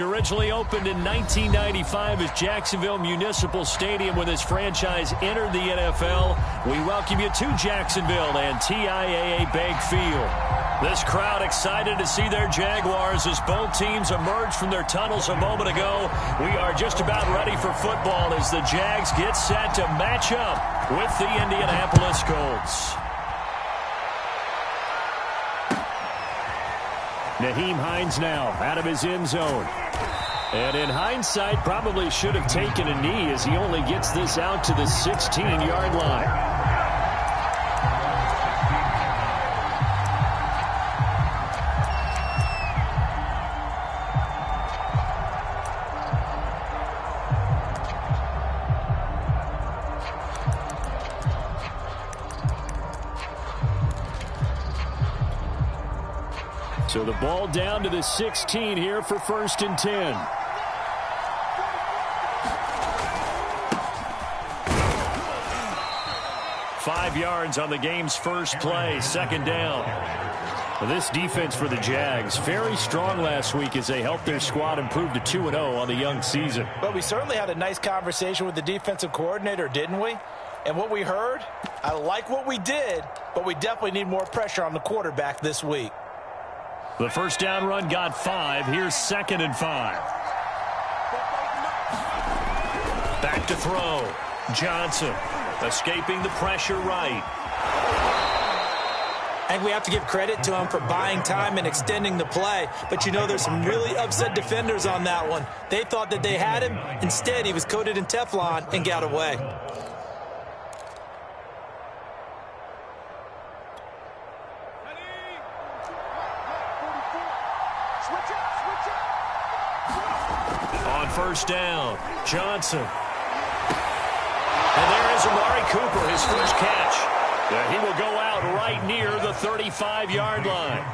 Originally opened in 1995 as Jacksonville Municipal Stadium when this franchise entered the NFL. We welcome you to Jacksonville and TIAA Bank Field. This crowd excited to see their Jaguars as both teams emerged from their tunnels a moment ago. We are just about ready for football as the Jags get set to match up with the Indianapolis Colts. Nyheim Hines now out of his end zone. And in hindsight, probably should have taken a knee as he only gets this out to the 16-yard line. So the ball down to the 16 here for 1st and 10. Five yards on the game's first play, 2nd down. This defense for the Jags, very strong last week as they helped their squad improve to 2-0 on the young season. But we certainly had a nice conversation with the defensive coordinator, didn't we? And what we heard, I like what we did, but we definitely need more pressure on the quarterback this week. The 1st down run got 5. Here's 2nd and 5. Back to throw. Johnson escaping the pressure right. I think we have to give credit to him for buying time and extending the play. But, you know, there's some really upset defenders on that one. They thought that they had him. Instead, he was coated in Teflon and got away. On 1st down, Johnson. And there is Amari Cooper, his first catch. He will go out right near the 35-yard line.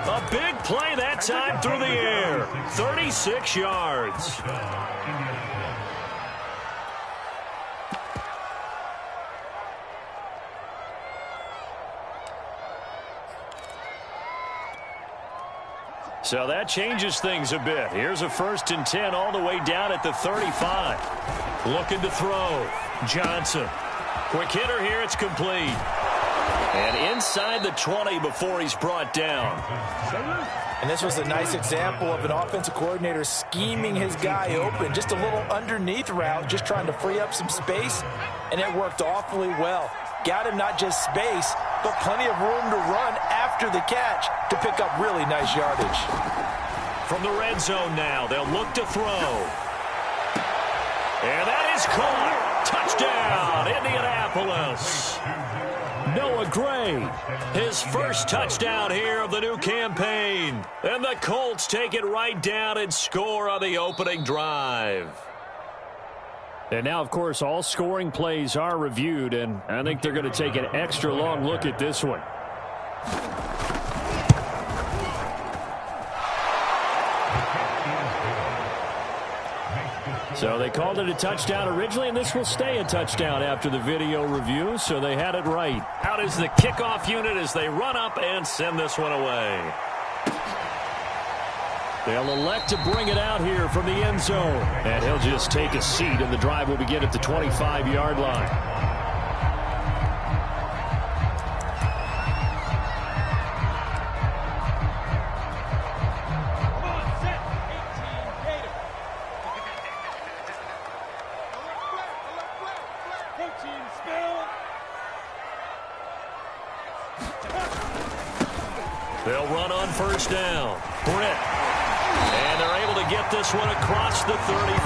A big play that time through the air. 36 yards. So that changes things a bit. Here's a 1st and 10 all the way down at the 35. Looking to throw. Johnson. Quick hitter here. It's complete. And inside the 20 before he's brought down. And this was a nice example of an offensive coordinator scheming his guy open. Just a little underneath route, just trying to free up some space. And it worked awfully well. Got him not just space, but plenty of room to run after the catch to pick up really nice yardage. From the red zone now, they'll look to throw. And that is caught. Touchdown, Indianapolis. Noah Gray, his first touchdown here of the new campaign. And the Colts take it right down and score on the opening drive. And now, of course, all scoring plays are reviewed, and I think they're going to take an extra long look at this one. So they called it a touchdown originally, and this will stay a touchdown after the video review, so they had it right. Out is the kickoff unit as they run up and send this one away. They'll elect to bring it out here from the end zone. And he'll just take a seat, and the drive will begin at the 25-yard line. They'll run on 1st down. Britt. And they're able to get this one across the 35.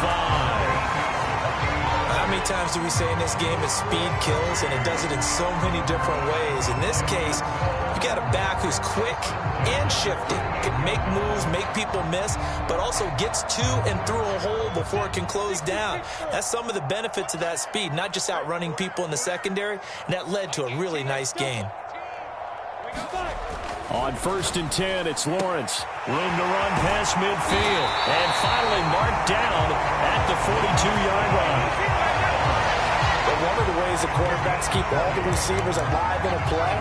How many times do we say in this game that speed kills, and it does it in so many different ways? In this case, you got a back who's quick and shifting, can make moves, make people miss, but also gets to and through a hole before it can close down. That's some of the benefits of that speed, not just outrunning people in the secondary, and that led to a really nice game. On 1st and 10, it's Lawrence. Room to run past midfield. And finally marked down at the 42-yard line. But one of the ways the quarterbacks keep all the receivers alive in a play,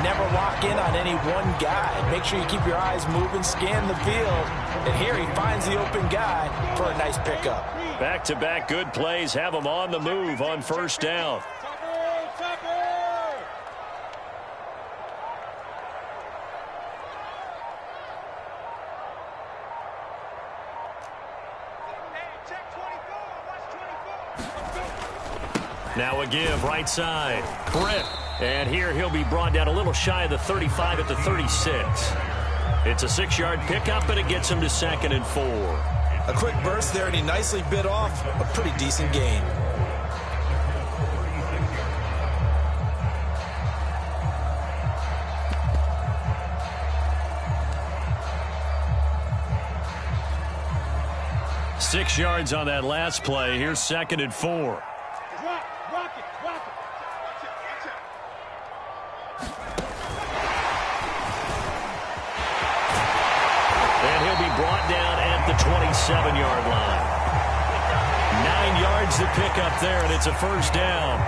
never lock in on any one guy. Make sure you keep your eyes moving, scan the field, and here he finds the open guy for a nice pickup. Back-to-back good plays have him on the move on first down. Now a give, right side. Britt. And here he'll be brought down a little shy of the 35 at the 36. It's a 6-yard pickup, and it gets him to 2nd and 4. A quick burst there, and he nicely bit off a pretty decent gain. Six yards on that last play. Here's 2nd and 4. Brought down at the 27-yard line. 9 yards to pick up there, and it's a first down.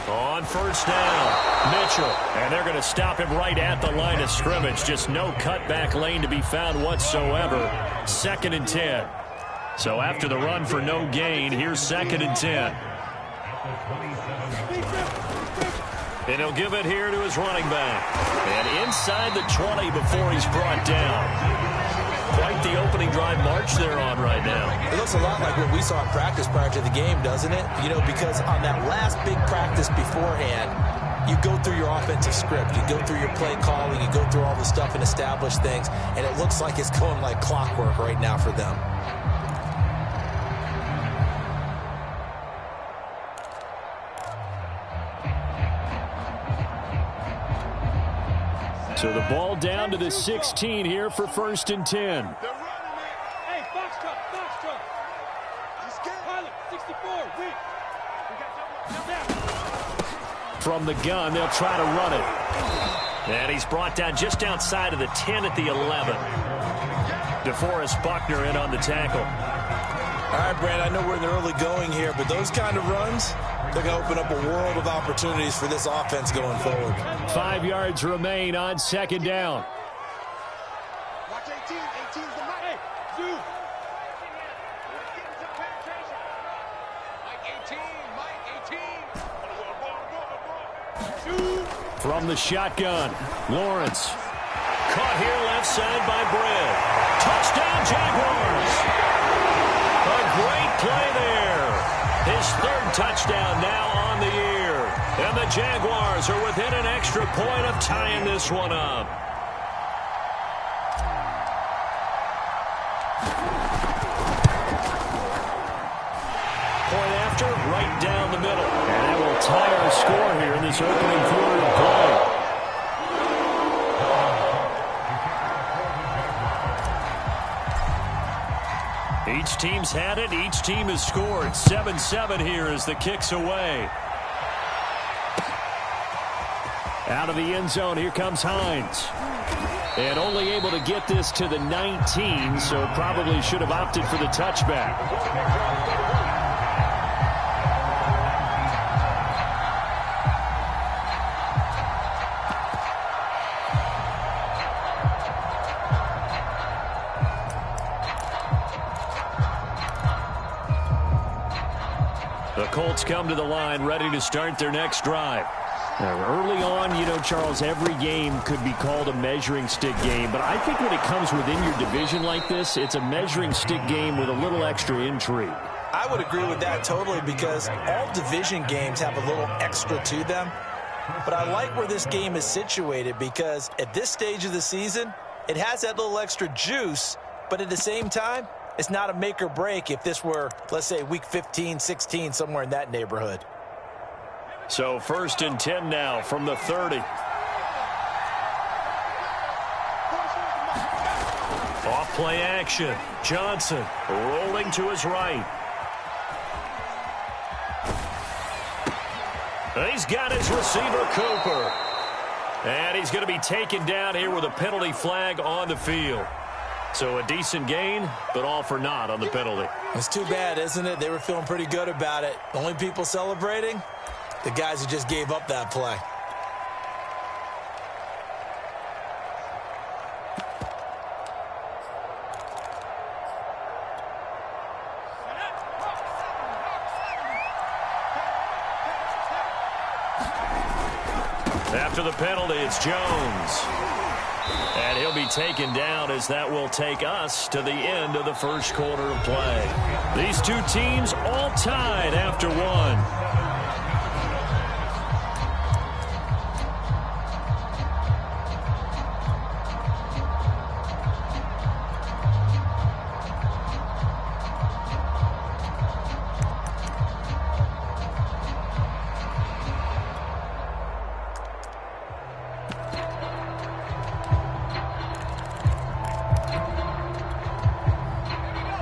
On first down, Mitchell. And they're going to stop him right at the line of scrimmage. Just no cutback lane to be found whatsoever. 2nd and 10. So after the run for no gain, here's 2nd and 10. And he'll give it here to his running back. And inside the 20 before he's brought down. Quite the opening drive march they're on right now. It looks a lot like what we saw in practice prior to the game, doesn't it? You know, because on that last big practice beforehand, you go through your offensive script, you go through your play calling, you go through all the stuff and establish things, and it looks like it's going like clockwork right now for them. So the ball down to the 16 here for 1st and 10. Hey, box truck. Pilot, 64, From the gun, they'll try to run it. And he's brought down just outside of the 10 at the 11. DeForest Buckner in on the tackle. All right, Brand, I know we're in the early going here, but those kind of runs, they're going to open up a world of opportunities for this offense going forward. 5 yards remain on 2nd down. Watch 18. 18's the mic. Hey, Zoo. Mike 18. From the shotgun, Lawrence. Caught here left side by Britt. Touchdown, Jaguars. A great play there. His 3rd touchdown now on the year. And the Jaguars are within an extra point of tying this one up. Point after, right down the middle. And that will tie our score here in this opening quarter of play. Each team's had it. Each team has scored. 7-7 here as the kick's away. Out of the end zone, here comes Hines. And only able to get this to the 19, so probably should have opted for the touchback. The Colts come to the line, ready to start their next drive. Now, early on, you know, Charles, every game could be called a measuring stick game, but I think when it comes within your division like this, it's a measuring stick game with a little extra intrigue. I would agree with that totally, because all division games have a little extra to them. But I like where this game is situated, because at this stage of the season, it has that little extra juice, but at the same time, it's not a make or break if this were, let's say, week 15, 16, somewhere in that neighborhood. So 1st and 10 now from the 30. Off play action. Johnson rolling to his right. He's got his receiver, Cooper. And he's going to be taken down here with a penalty flag on the field. So a decent gain, but all for naught on the penalty. It's too bad, isn't it? They were feeling pretty good about it. The only people celebrating, the guys who just gave up that play. After the penalty, it's Jones. And he'll be taken down as that will take us to the end of the first quarter of play. These two teams all tied after one.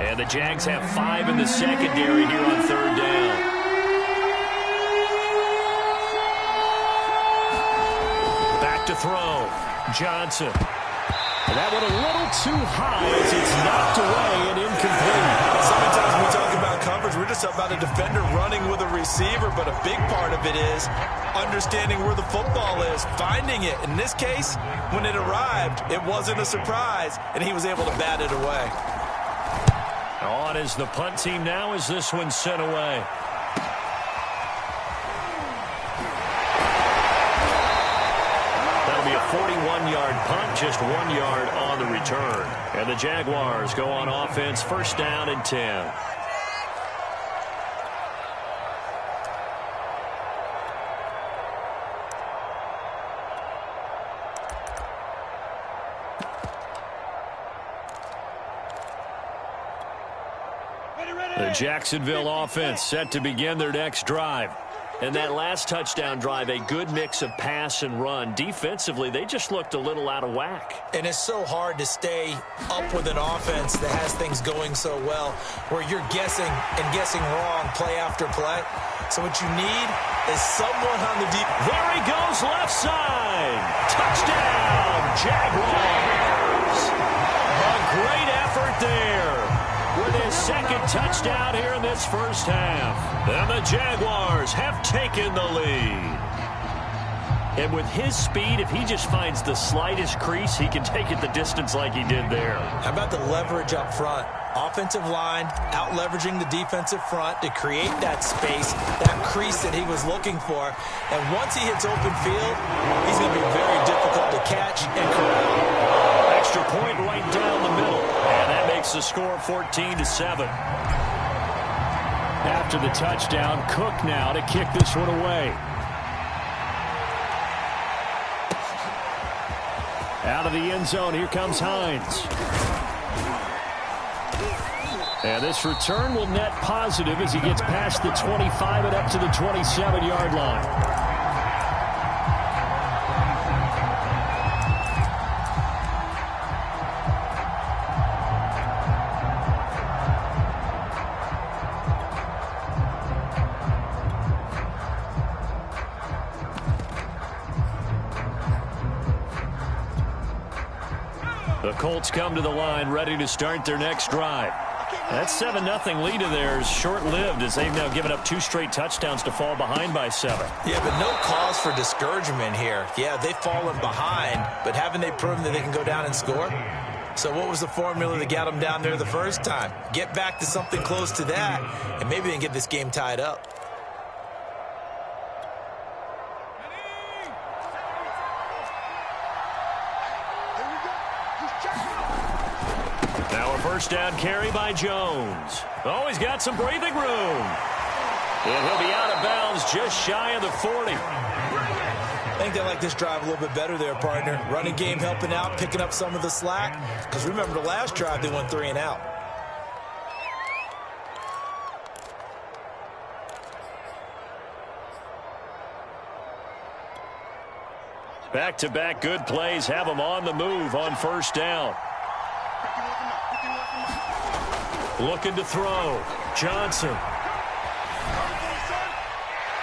And the Jags have 5 in the secondary here on 3rd down. Back to throw. Johnson. And that one a little too high as it's knocked away and incomplete. Sometimes we talk about coverage, we're just about a defender running with a receiver, but a big part of it is understanding where the football is, finding it. In this case, when it arrived, it wasn't a surprise, and he was able to bat it away. On is the punt team now as this one's sent away. That'll be a 41-yard punt, just 1 yard on the return. And the Jaguars go on offense, 1st down and 10. The Jacksonville offense set to begin their next drive. And that last touchdown drive, a good mix of pass and run. Defensively, they just looked a little out of whack. And it's so hard to stay up with an offense that has things going so well, where you're guessing and guessing wrong play after play. So what you need is someone on the deep. There he goes, left side. Touchdown, Jaguars. A great effort there. With his 2nd touchdown here in this first half. And the Jaguars have taken the lead. And with his speed, if he just finds the slightest crease, he can take it the distance like he did there. How about the leverage up front? Offensive line out-leveraging the defensive front to create that space, that crease that he was looking for. And once he hits open field, he's going to be very difficult to catch and corral. Extra point right down the middle. And that makes the score 14-7. After the touchdown, Cook now to kick this one away. Out of the end zone, here comes Hines. And this return will net positive as he gets past the 25 and up to the 27-yard line. The Colts come to the line ready to start their next drive. That 7-0 lead of theirs short-lived as they've now given up 2 straight touchdowns to fall behind by 7. Yeah, but no cause for discouragement here. Yeah, they've fallen behind, but haven't they proven that they can go down and score? So what was the formula that got them down there the first time? Get back to something close to that, and maybe they can get this game tied up. Now a first down carry by Jones. Oh, he's got some breathing room. And he'll be out of bounds just shy of the 40. I think they like this drive a little bit better there, partner. Running game helping out, picking up some of the slack. Because remember, the last drive, they went 3 and out. Back-to-back good plays have them on the move on first down. Looking to throw. Johnson.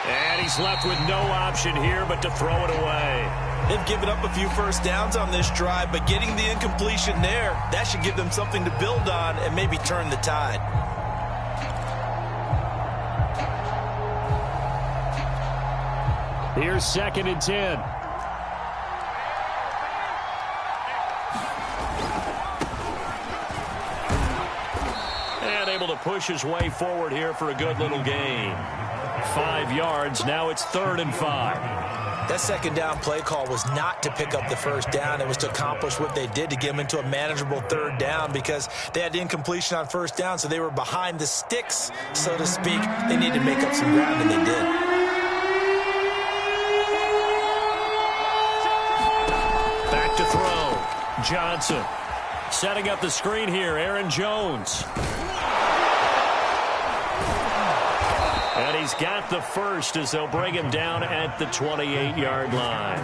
And he's left with no option here but to throw it away. They've given up a few first downs on this drive, but getting the incompletion there, that should give them something to build on and maybe turn the tide. Here's 2nd and 10. And able to push his way forward here for a good little gain. 5 yards. Now it's 3rd and 5. That second down play call was not to pick up the first down. It was to accomplish what they did to get them into a manageable 3rd down because they had incompletion on first down, so they were behind the sticks, so to speak. They needed to make up some ground, and they did. Back to throw. Johnson setting up the screen here. Aaron Jones. And he's got the first as they'll bring him down at the 28-yard line.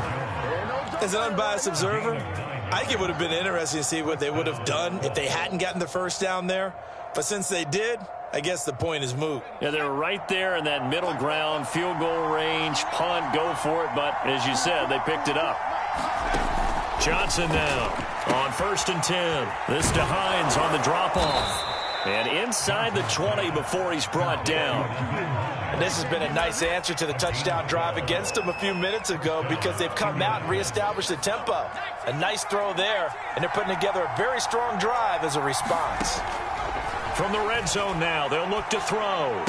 As an unbiased observer, I think it would have been interesting to see what they would have done if they hadn't gotten the first down there. But since they did, I guess the point is moot. Yeah, they were right there in that middle ground, field goal range, punt, go for it. But as you said, they picked it up. Johnson now on 1st and 10. This to Hines on the drop-off. And inside the 20 before he's brought down. And this has been a nice answer to the touchdown drive against them a few minutes ago because they've come out and reestablished the tempo. A nice throw there, and they're putting together a very strong drive as a response. From the red zone now, they'll look to throw.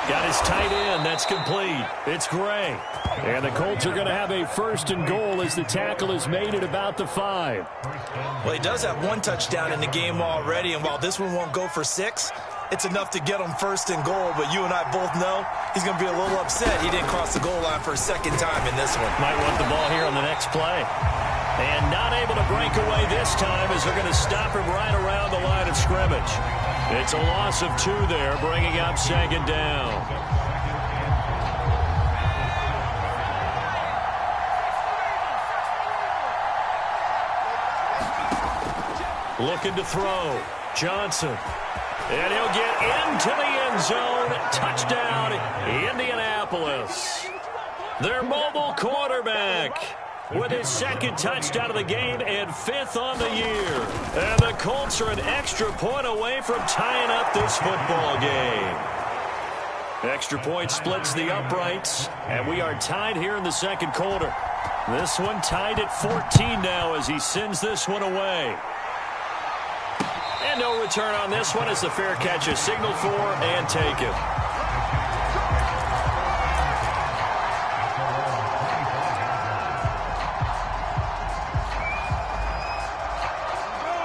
Got his tight end. That's complete. It's Gray. And the Colts are going to have a 1st and goal as the tackle is made at about the 5. Well, he does have 1 touchdown in the game already, and while this one won't go for 6, it's enough to get him 1st and goal. But you and I both know he's going to be a little upset he didn't cross the goal line for a 2nd time in this one. Might want the ball here on the next play. And not able to break away this time as they're going to stop him right around the line of scrimmage. It's a loss of 2 there, bringing up 2nd down. Looking to throw. Johnson. And he'll get into the end zone. Touchdown, Indianapolis. Their mobile quarterback with his 2nd touchdown of the game and 5th on the year. And the Colts are an extra point away from tying up this football game. Extra point splits the uprights, and we are tied here in the 2nd quarter. This one tied at 14 now as he sends this one away. And no return on this one as the fair catch is signaled for and taken.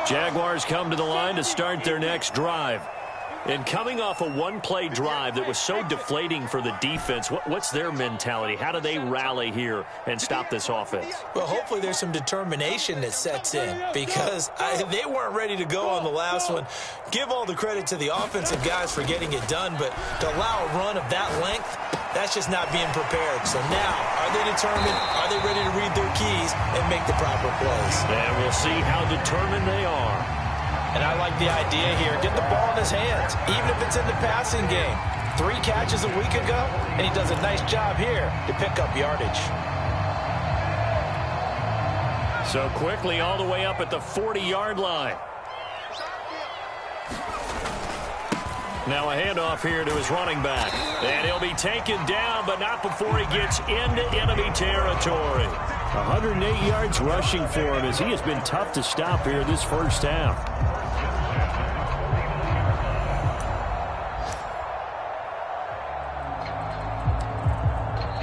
Jaguars come to the line to start their next drive. And coming off a one-play drive that was so deflating for the defense, what's their mentality? How do they rally here and stop this offense? Well, hopefully there's some determination that sets in because they weren't ready to go on the last one. Give all the credit to the offensive guys for getting it done, but to allow a run of that length, that's just not being prepared. So now, are they determined? Are they ready to read their keys and make the proper plays? And we'll see how determined they are. And I like the idea here. Get the ball in his hands, even if it's in the passing game. 3 catches a week ago, and he does a nice job here to pick up yardage. So quickly all the way up at the 40-yard line. Now a handoff here to his running back. And he'll be taken down, but not before he gets into enemy territory. 108 yards rushing for him as he has been tough to stop here this first half.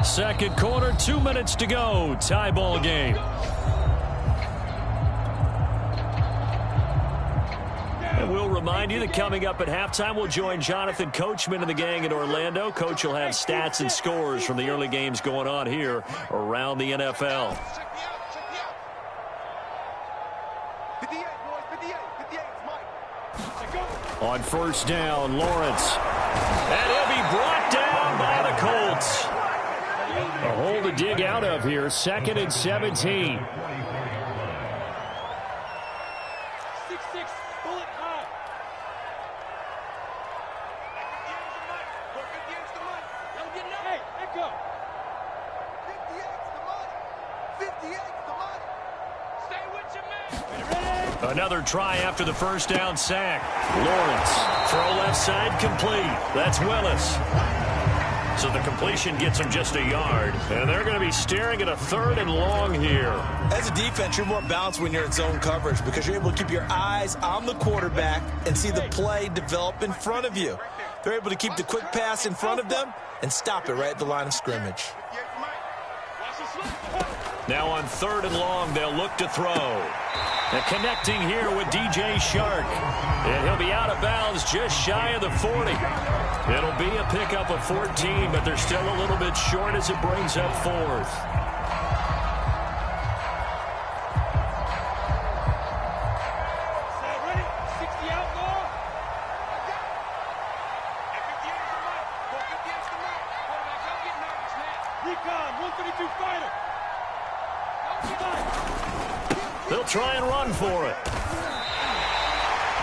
Second quarter, 2 minutes to go. Tie ball game. And we'll remind you that coming up at halftime, we'll join Jonathan Coachman and the gang in Orlando. Coach will have stats and scores from the early games going on here around the NFL. On first down, Lawrence. And he'll be brought down by the Colts. hole to dig out of here. 2nd and 17. 6-6, bullet high. Hey, echo. 58's the money. 58's the money. Stay with your man. Ready? Another try after the first down sack. Lawrence, throw left side complete. That's Willis. So the completion gets him just a yard. And they're going to be staring at a 3rd and long here. As a defense, you're more balanced when you're in zone coverage because you're able to keep your eyes on the quarterback and see the play develop in front of you. They're able to keep the quick pass in front of them and stop it right at the line of scrimmage. Now on 3rd and long, they'll look to throw. And connecting here with DJ Shark. And he'll be out of bounds just shy of the 40. It'll be a pickup of 14, but they're still a little bit short as it brings up 4th. Ready? 60 outlaw. Recon, 132 fighter. They'll try and run for it.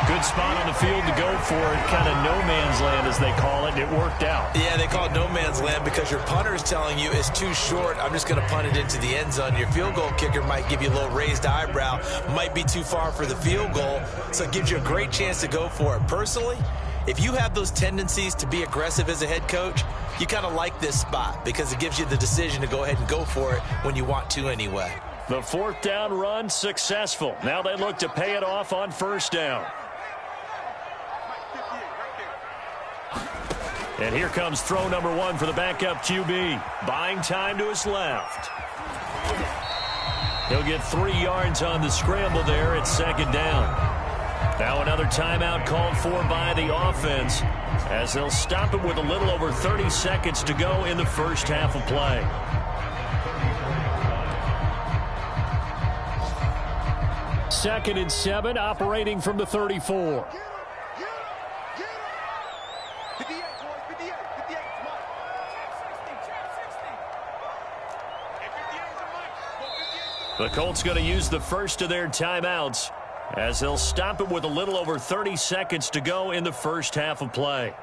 Good spot on the field to go for it. Kind of no man's land, as they call it. It worked out. Yeah, they call it no man's land because your punter is telling you it's too short. I'm just going to punt it into the end zone. Your field goal kicker might give you a little raised eyebrow. Might be too far for the field goal. So it gives you a great chance to go for it. Personally, if you have those tendencies to be aggressive as a head coach, you kind of like this spot because it gives you the decision to go ahead and go for it when you want to anyway. The 4th down run successful. Now they look to pay it off on 1st down. And here comes throw number 1 for the backup QB. Buying time to his left. He'll get 3 yards on the scramble there at 2nd down. Now another timeout called for by the offense as they'll stop it with a little over 30 seconds to go in the first half of play. Second and 7, operating from the 34. The Colts going to use the first of their timeouts as they'll stop it with a little over 30 seconds to go in the first half of play.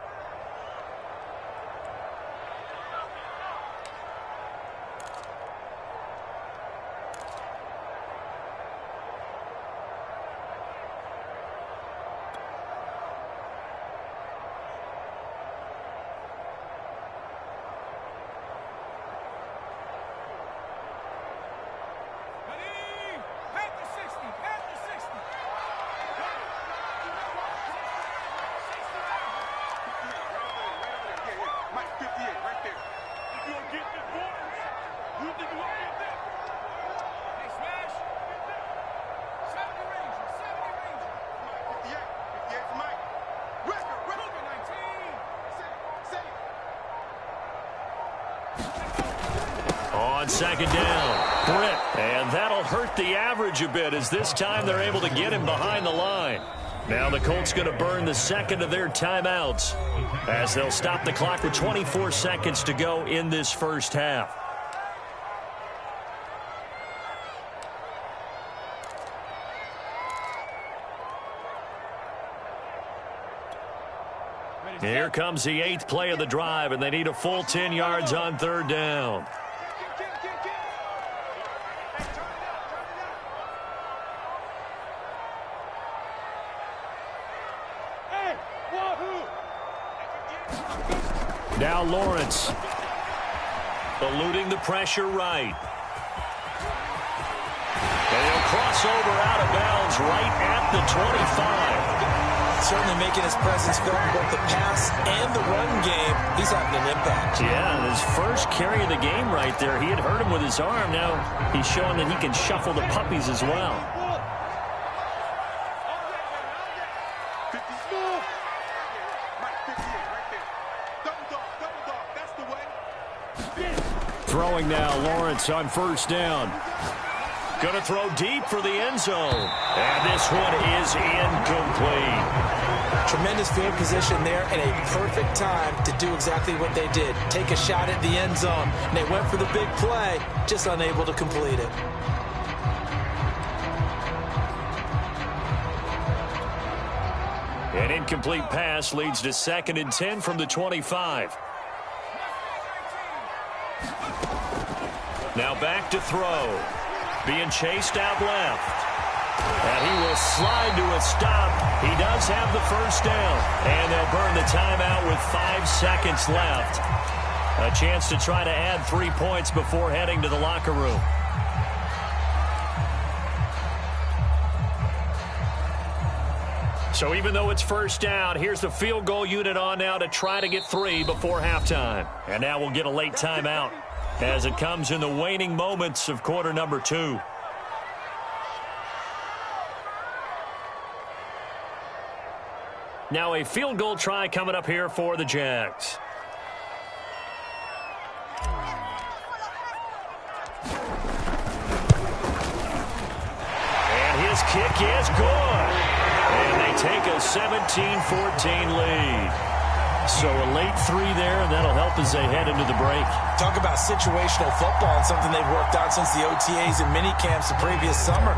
On 2nd down, Britt, and that'll hurt the average a bit as this time they're able to get him behind the line. Now the Colts going to burn the second of their timeouts as they'll stop the clock with 24 seconds to go in this first half. Here comes the 8th play of the drive, and they need a full 10 yards on 3rd down. Now Lawrence, eluding the pressure right. And he'll cross over out of bounds right at the 25. Certainly making his presence felt in both the pass and the run game. He's having an impact. Yeah, his first carry of the game right there. He had hurt him with his arm. Now he's showing that he can shuffle the puppies as well. Throwing now, Lawrence on 1st down. Going to throw deep for the end zone. And this one is incomplete. Tremendous field position there and a perfect time to do exactly what they did. Take a shot at the end zone. And they went for the big play, just unable to complete it. An incomplete pass leads to 2nd and 10 from the 25. Now back to throw. Being chased out left. And he will slide to a stop. He does have the first down. And they'll burn the timeout with 5 seconds left. A chance to try to add 3 points before heading to the locker room. So even though it's first down, here's the field goal unit on now to try to get 3 before halftime. And now we'll get a late timeout as it comes in the waning moments of quarter number 2. Now a field goal try coming up here for the Jags. And his kick is good. And they take a 17-14 lead. So a late 3 there, and that'll help as they head into the break. Talk about situational football and something they've worked on since the OTAs and mini camps the previous summer.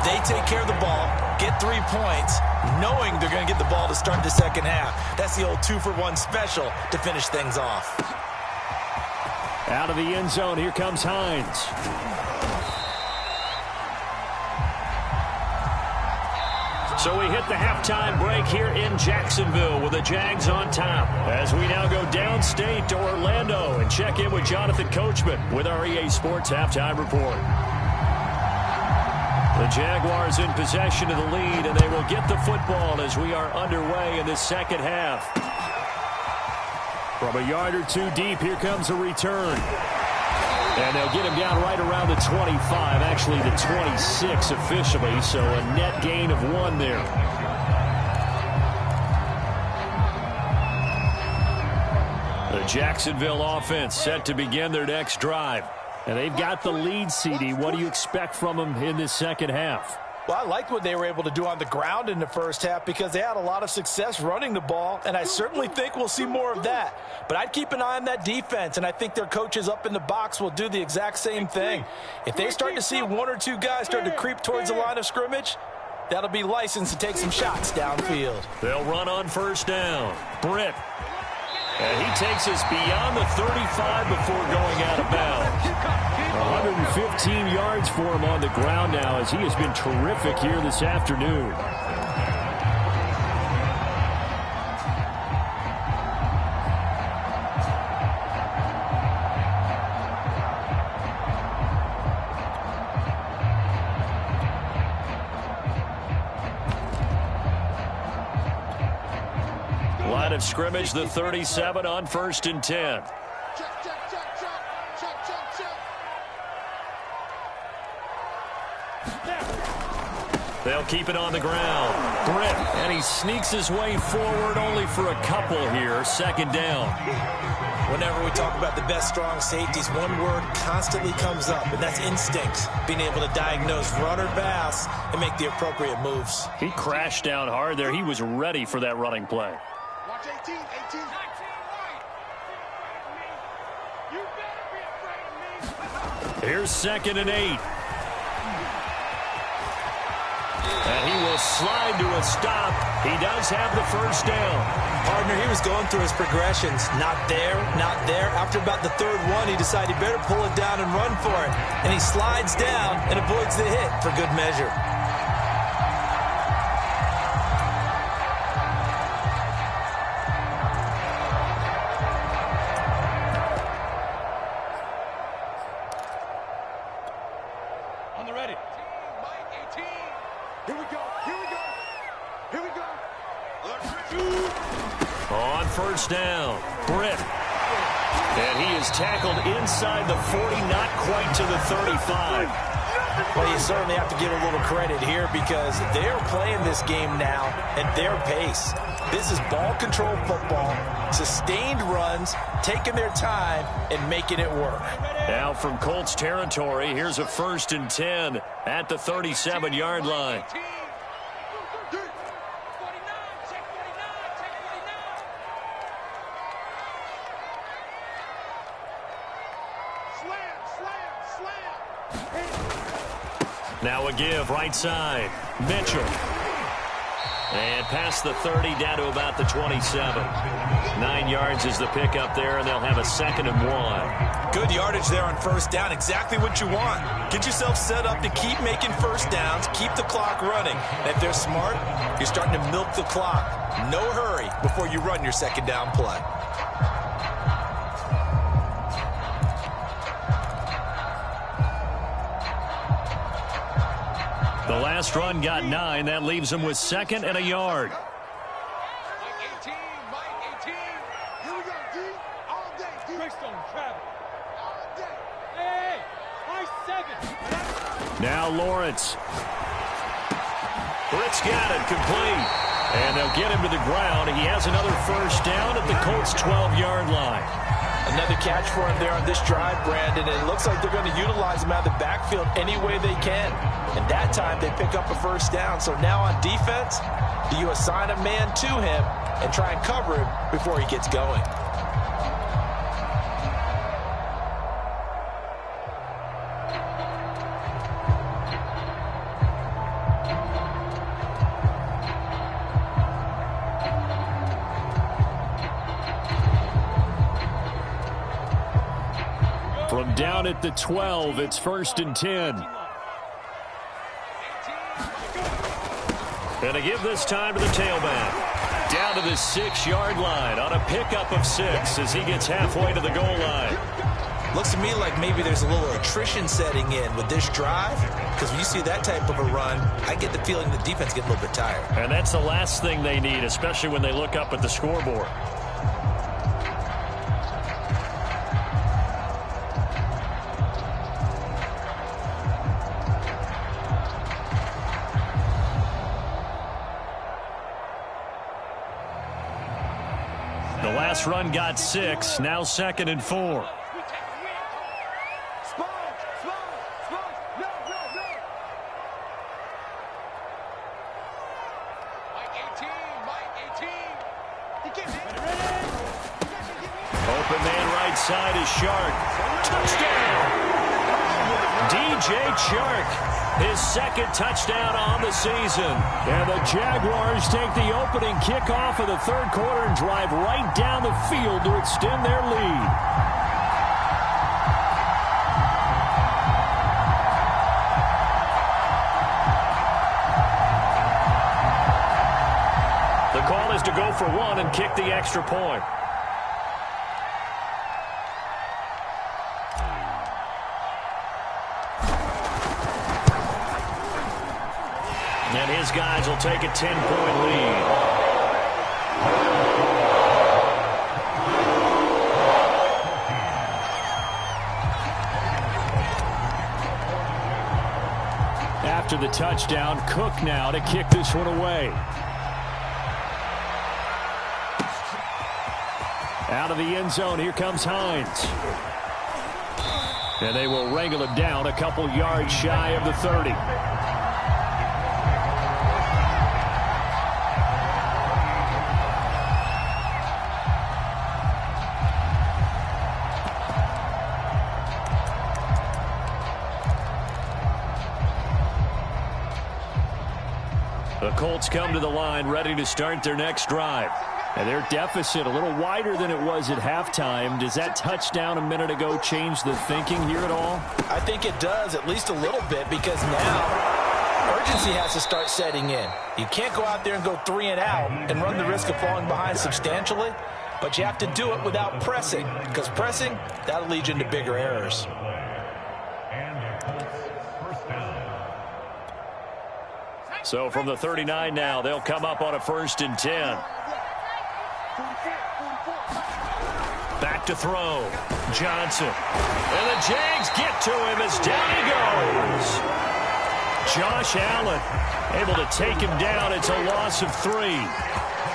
They take care of the ball, get 3 points, knowing they're going to get the ball to start the second half. That's the old 2-for-1 special to finish things off. Out of the end zone, here comes Hines. So we hit the halftime break here in Jacksonville with the Jags on top. As we now go downstate to Orlando and check in with Jonathan Coachman with our EA Sports Halftime Report. The Jaguars in possession of the lead, and they will get the football as we are underway in the second half. From a yard or 2 deep, here comes a return. And they'll get him down right around the 25, actually the 26 officially, so a net gain of 1 there. The Jacksonville offense set to begin their next drive. And they've got the lead, CD. What do you expect from them in this second half? Well, I liked what they were able to do on the ground in the first half because they had a lot of success running the ball, and I certainly think we'll see more of that. But I'd keep an eye on that defense, and I think their coaches up in the box will do the exact same thing. If they start to see 1 or 2 guys start to creep towards the line of scrimmage, that'll be licensed to take some shots downfield. They'll run on first down. Britt. And he takes us beyond the 35 before going out of bounds. 115 yards for him on the ground now as he has been terrific here this afternoon. Line of scrimmage, the 37 on 1st and 10. They'll keep it on the ground. Britt, and he sneaks his way forward only for a couple here. 2nd down. Whenever we talk about the best strong safeties, one word constantly comes up, and that's instinct. Being able to diagnose run or pass and make the appropriate moves. He crashed down hard there. He was ready for that running play. Watch 18, 18. You better be afraid of me. Here's 2nd and 8. And he will slide to a stop. He does have the first down. Partner, he was going through his progressions. Not there, not there. After about the 3rd one, he decided he better pull it down and run for it. And he slides down and avoids the hit for good measure. On the ready. 18. Here we go. Here we go. Here we go. On first down, Britt. And he is tackled inside the 40, not quite to the 35. Well, you certainly have to give a little credit here because they're playing this game now at their pace. This is ball control football, sustained runs, taking their time, and making it work. Now from Colts territory, here's a 1st and 10 at the 37-yard line. Now a give right side. Mitchell. And past the 30 down to about the 27. 9 yards is the pickup there, and they'll have a 2nd and 1. Good yardage there on first down. Exactly what you want. Get yourself set up to keep making first downs, keep the clock running. And if they're smart, you're starting to milk the clock. No hurry before you run your 2nd down play. The last run got 9. That leaves him with 2nd and a yard. Mike 18, Mike 18. Here we go, D. All day, D. Greystone, travel. All day. Hey, Mike 7. Now Lawrence. Britt's got it, complete. And they'll get him to the ground. He has another first down at the Colts' 12-yard line. Another catch for him there on this drive, Brandon. And it looks like they're going to utilize him out of the backfield any way they can. And that time they pick up a first down. So now on defense, do you assign a man to him and try and cover him before he gets going? From down at the 12, it's 1st and 10. And a give this time to the tailback. Down to the 6-yard line on a pickup of 6 as he gets halfway to the goal line. Looks to me like maybe there's a little attrition setting in with this drive, because when you see that type of a run, I get the feeling the defense gets a little bit tired. And that's the last thing they need, especially when they look up at the scoreboard. The last run got 6, now 2nd and 4. Spawn, spawn, spawn. No, no, no. Mike 18, Mike 18. He gets it. Open man right side is Shark. Touchdown! DJ Chark, his 2nd touchdown on the season. And the Jaguars take the opening kickoff of the 3rd quarter and drive right down the field to extend their lead. The call is to go for 1 and kick the extra point. And his guys will take a 10-point lead. After the touchdown, Cook now to kick this one away. Out of the end zone, here comes Hines. And they will wrangle it down a couple yards shy of the 30. The Colts come to the line ready to start their next drive. And their deficit a little wider than it was at halftime. Does that touchdown a minute ago change the thinking here at all? I think it does, at least a little bit, because now urgency has to start setting in. You can't go out there and go 3 and out and run the risk of falling behind substantially, but you have to do it without pressing, because pressing, that'll lead you into bigger errors. So from the 39 now, they'll come up on a 1st and 10. Back to throw. Johnson. And the Jags get to him as down he goes. Josh Allen able to take him down. It's a loss of 3.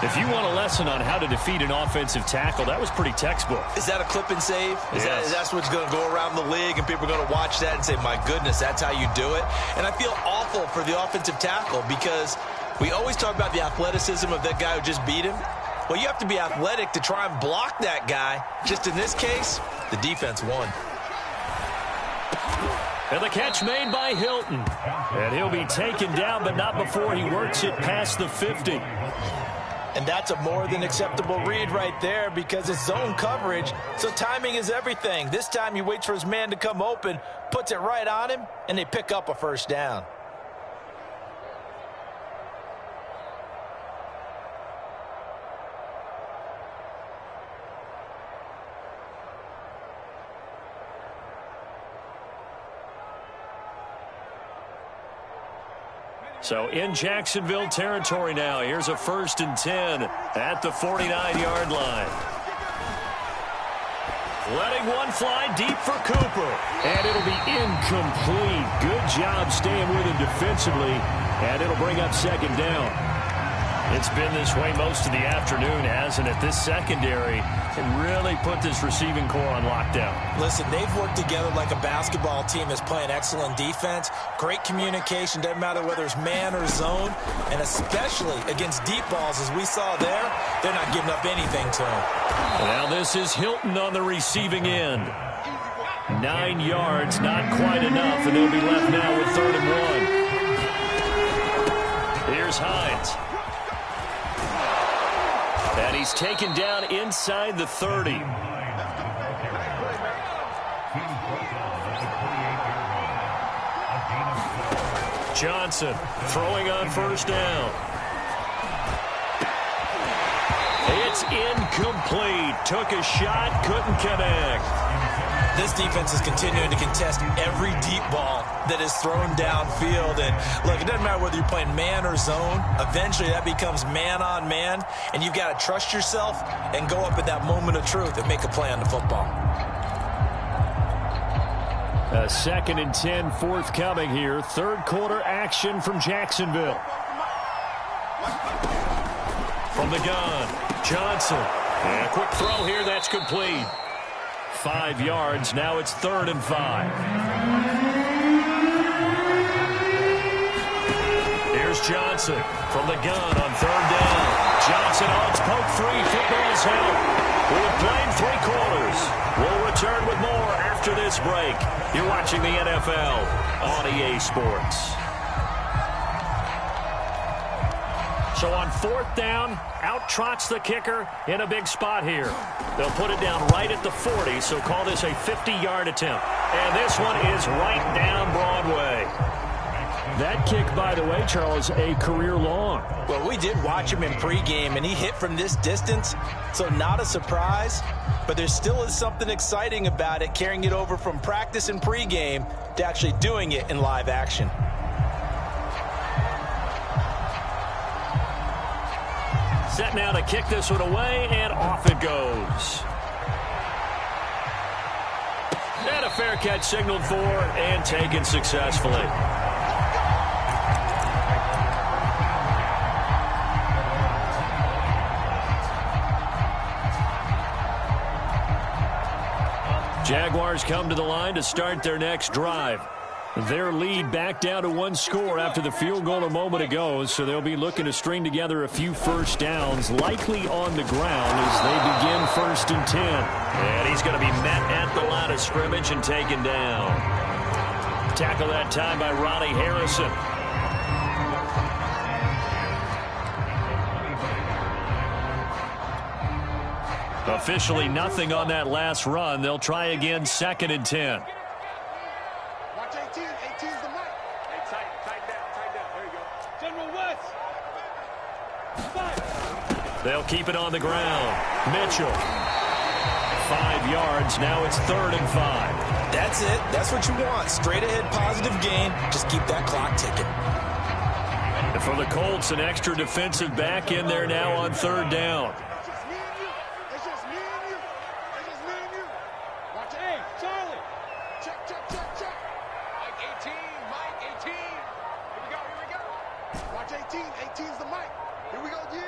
If you want a lesson on how to defeat an offensive tackle, that was pretty textbook. Is that a clip and save? Yes. That's what's going to go around the league, and people are going to watch that and say, my goodness, that's how you do it? And I feel awful for the offensive tackle, because we always talk about the athleticism of that guy who just beat him. Well, you have to be athletic to try and block that guy. Just in this case, the defense won. And the catch made by Hilton. And he'll be taken down, but not before he works it past the 50. And that's a more than acceptable read right there because it's zone coverage, so timing is everything. This time he waits for his man to come open, puts it right on him, and they pick up a first down. So in Jacksonville territory now. Here's a 1st and 10 at the 49-yard line. Letting one fly deep for Cooper. And it'll be incomplete. Good job staying with him defensively. And it'll bring up 2nd down. It's been this way most of the afternoon, hasn't it? This secondary can really put this receiving core on lockdown. Listen, they've worked together like a basketball team that's playing excellent defense. Great communication, doesn't matter whether it's man or zone. And especially against deep balls, as we saw there, they're not giving up anything to them. Now this is Hilton on the receiving end. 9 yards, not quite enough, and they'll be left now with 3rd and 1. Here's Hines. And he's taken down inside the 30. Johnson throwing on 1st down. It's incomplete. Took a shot, couldn't connect. This defense is continuing to contest every deep ball that is thrown downfield. And, look, it doesn't matter whether you're playing man or zone. Eventually, that becomes man-on-man, and you've got to trust yourself and go up at that moment of truth and make a play on the football. A 2nd and 10 forthcoming here. 3rd quarter action from Jacksonville. From the gun, Johnson. And a quick throw here, that's complete. 5 yards, now it's 3rd and 5. Here's Johnson from the gun on 3rd down. Johnson on its poke 3, football's held. We've played 3 quarters. We'll return with more after this break. You're watching the NFL on EA Sports. So on 4th down, out trots the kicker in a big spot here. They'll put it down right at the 40, so call this a 50-yard attempt. And this one is right down Broadway. That kick, by the way, Charles, a career long. Well, we did watch him in pregame, and he hit from this distance, so not a surprise. But there still is something exciting about it, carrying it over from practice and pregame to actually doing it in live action. Set now to kick this one away, and off it goes. And a fair catch signaled for and taken successfully. Jaguars come to the line to start their next drive. Their lead back down to 1 score after the field goal a moment ago, so they'll be looking to string together a few first downs, likely on the ground as they begin 1st and 10. And he's going to be met at the line of scrimmage and taken down. Tackle that time by Ronnie Harrison. Officially nothing on that last run. They'll try again 2nd and 10. Watch 18. 18's the mic. Hey, tight down. There you go. General West. 5. They'll keep it on the ground. Mitchell. 5 yards. Now it's 3rd and 5. That's it. That's what you want. Straight ahead positive gain. Just keep that clock ticking. And for the Colts, an extra defensive back in there now on 3rd down. It's just me and you. Watch it. Hey, Charlie. Check. Mike 18. Here we go. Watch 18. 18's the mic. Here we go, G.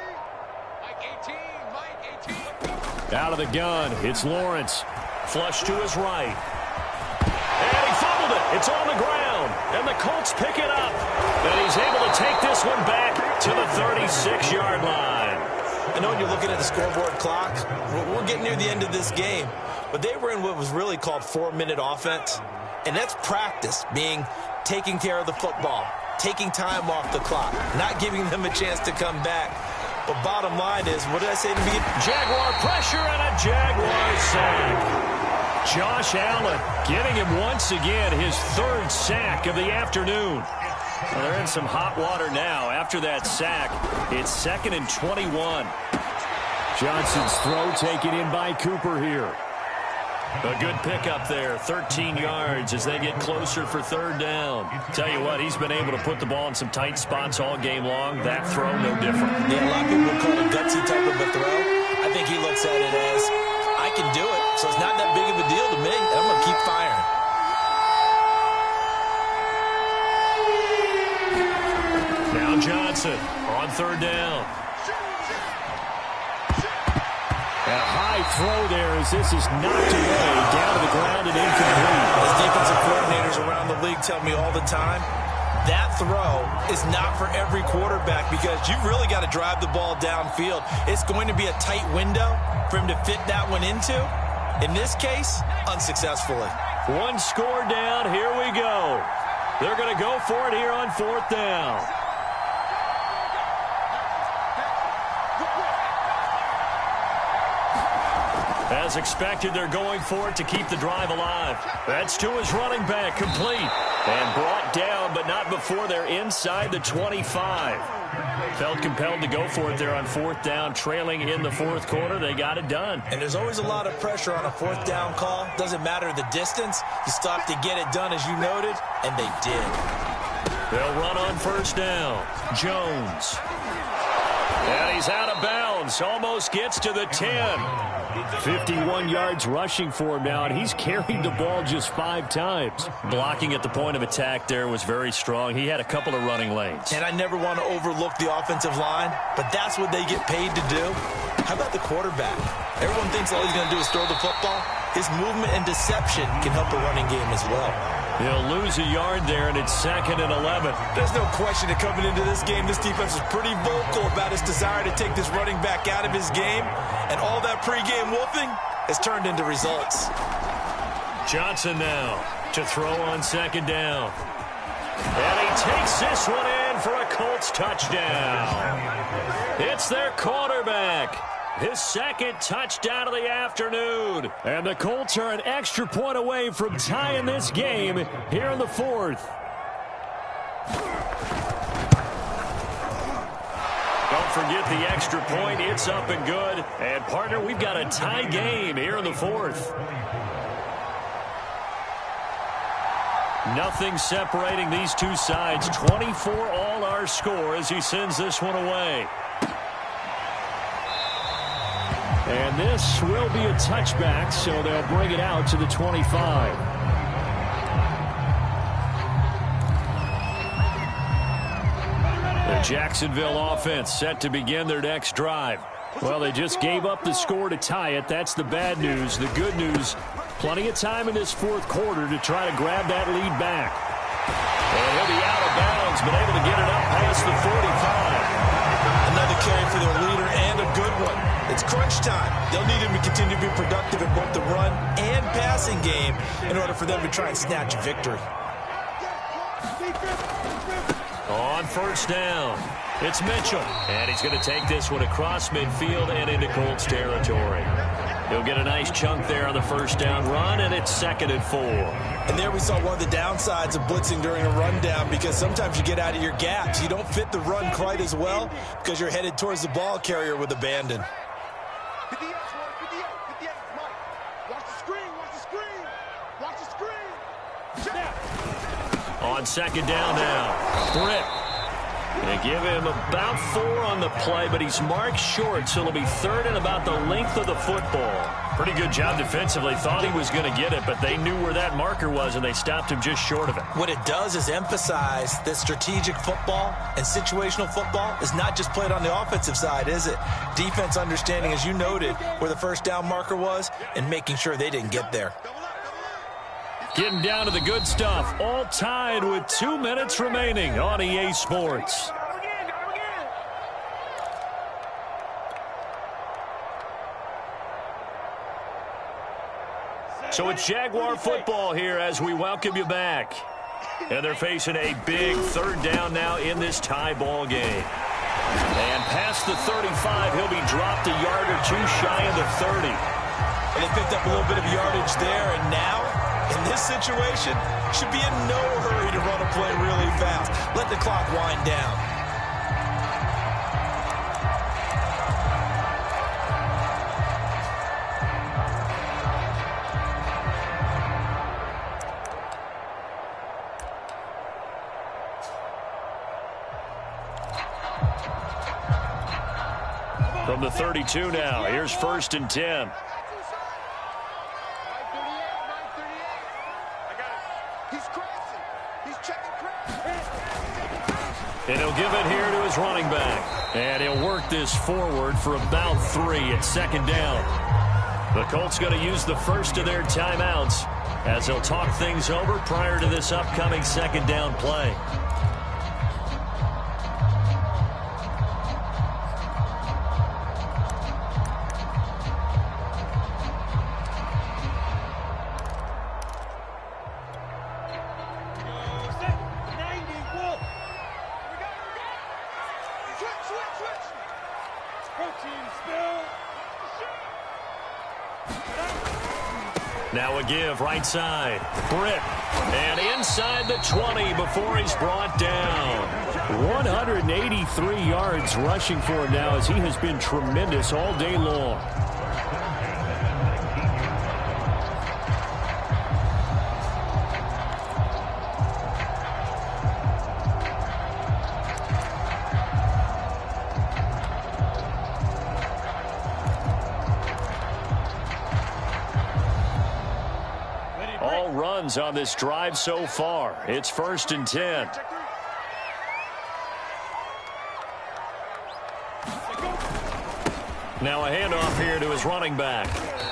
Mike 18. Out of the gun, it's Lawrence. Flush to his right. And he fumbled it. It's on the ground. And the Colts pick it up. And he's able to take this one back to the 36-yard line. I know when you're looking at the scoreboard clock, we're getting near the end of this game. But they were in what was really called 4-minute offense. And that's practice, being taking care of the football, taking time off the clock, not giving them a chance to come back. But bottom line is, what did I say to me? Jaguar pressure and a Jaguar sack. Josh Allen getting him once again his third sack of the afternoon. Well, they're in some hot water now. After that sack, it's 2nd and 21. Johnson's throw taken in by Cooper here. A good pickup there, 13 yards as they get closer for 3rd down. Tell you what, he's been able to put the ball in some tight spots all game long. That throw, no different. Yeah, a lot of people would call it a gutsy type of a throw. I think he looks at it as, I can do it, so it's not that big of a deal to me, and I'm going to keep firing. Now Johnson on 3rd down. A high throw there as this is knocked away, down to the ground and incomplete. As defensive coordinators around the league tell me all the time, that throw is not for every quarterback because you've really got to drive the ball downfield. It's going to be a tight window for him to fit that one into. In this case, unsuccessfully. One score down, here we go. They're going to go for it here on 4th down. As expected, they're going for it to keep the drive alive. That's to his running back, complete. And brought down, but not before they're inside the 25. Felt compelled to go for it there on 4th down, trailing in the 4th quarter. They got it done. And there's always a lot of pressure on a 4th down call. Doesn't matter the distance. You still have to get it done, as you noted, and they did. They'll run on 1st down. Jones. And he's out of bounds. Almost gets to the 10. 51 yards rushing for him now, and he's carried the ball just 5 times. Blocking at the point of attack there was very strong. He had a couple of running lanes. And I never want to overlook the offensive line, but that's what they get paid to do. How about the quarterback? Everyone thinks all he's going to do is throw the football. His movement and deception can help a running game as well. He'll lose a yard there, and it's 2nd and 11. There's no question that coming into this game, this defense is pretty vocal about its desire to take this running back out of his game. And all that pregame wolfing has turned into results. Johnson now to throw on 2nd down. And he takes this one in for a Colts touchdown. It's their quarterback. His 2nd touchdown of the afternoon. And the Colts are an extra point away from tying this game here in the 4th. Don't forget the extra point. It's up and good. And, partner, we've got a tie game here in the 4th. Nothing separating these two sides. 24 all our score as he sends this one away. And this will be a touchback, so they'll bring it out to the 25. The Jacksonville offense set to begin their next drive. Well, they just gave up the score to tie it. That's the bad news. The good news, plenty of time in this 4th quarter to try to grab that lead back. And he'll be out of bounds, but able to get it up past the 45. Another carry for their leader and a good one. It's crunch time. They'll need him to continue to be productive in both the run and passing game in order for them to try and snatch a victory. On 1st down, it's Mitchell. And he's going to take this one across midfield and into Colts territory. He'll get a nice chunk there on the 1st down run, and it's 2nd and 4. And there we saw one of the downsides of blitzing during a rundown, because sometimes you get out of your gaps. You don't fit the run quite as well because you're headed towards the ball carrier with abandon. 58, 58, Mike. Watch the screen, watch the screen. Watch the screen. Check. On 2nd down now, Britt. They give him about 4 on the play, but he's marked short, so it'll be 3rd and about the length of the football. Pretty good job defensively. Thought he was going to get it, but they knew where that marker was, and they stopped him just short of it. What it does is emphasize that strategic football and situational football is not just played on the offensive side, is it? Defense understanding, as you noted, where the 1st down marker was and making sure they didn't get there. Getting down to the good stuff. All tied with 2 minutes remaining on EA Sports. So it's Jaguar football here as we welcome you back. And they're facing a big third down now in this tie ball game. And past the 35, he'll be dropped a yard or two shy of the 30. And they picked up a little bit of yardage there, and now, in this situation, should be in no hurry to run a play really fast. Let the clock wind down. From the 32 now, here's 1st and 10. And he'll give it here to his running back. And he'll work this forward for about 3 at 2nd down. The Colts going to use the first of their timeouts as they'll talk things over prior to this upcoming 2nd down play. Now a give right side. Britt. And inside the 20 before he's brought down. 183 yards rushing for him now as he has been tremendous all day long. All runs on this drive so far. It's 1st and 10. Now a handoff here to his running back.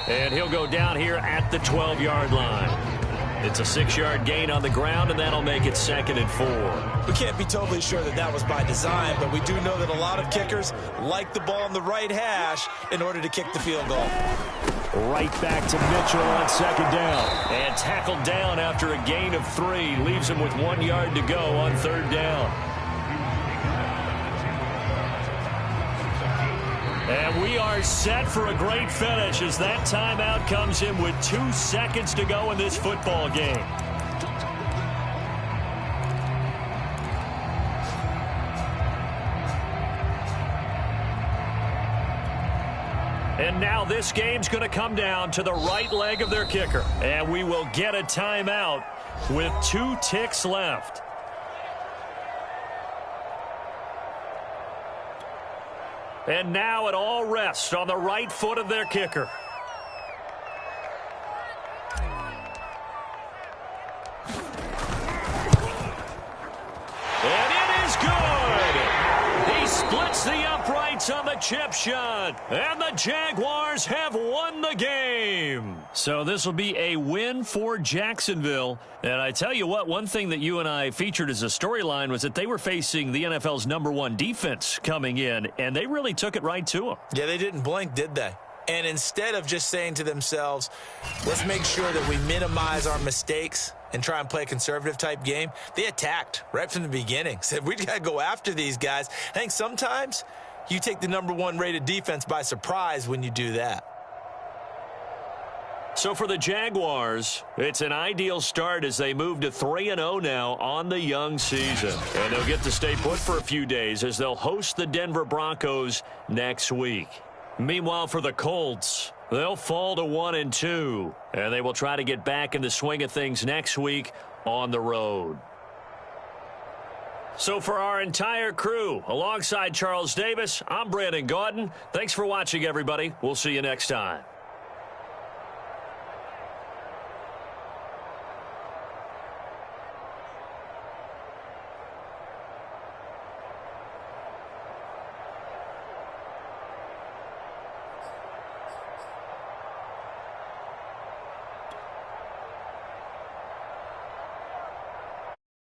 And he'll go down here at the 12-yard line. It's a 6-yard gain on the ground, and that'll make it 2nd and 4. We can't be totally sure that that was by design, but we do know that a lot of kickers like the ball on the right hash in order to kick the field goal. Right back to Mitchell on 2nd down. And tackled down after a gain of 3. Leaves him with 1 yard to go on 3rd down. And we are set for a great finish as that timeout comes in with 2 seconds to go in this football game. And now this game's going to come down to the right leg of their kicker. And we will get a timeout with 2 ticks left. And now it all rests on the right foot of their kicker. And it is good. He splits the uprights on the chip shot. And the Jaguars have won the game. So this will be a win for Jacksonville. And I tell you what, one thing that you and I featured as a storyline was that they were facing the NFL's #1 defense coming in, and they really took it right to them. Yeah, they didn't blink, did they? And instead of just saying to themselves, let's make sure that we minimize our mistakes and try and play a conservative-type game, they attacked right from the beginning. Said, we got to go after these guys. I think sometimes you take the #1 rated defense by surprise when you do that. So for the Jaguars, it's an ideal start as they move to 3-0 now on the young season. And they'll get to stay put for a few days as they'll host the Denver Broncos next week. Meanwhile, for the Colts, they'll fall to 1-2, and they will try to get back in the swing of things next week on the road. So for our entire crew, alongside Charles Davis, I'm Brandon Gaudin. Thanks for watching, everybody. We'll see you next time.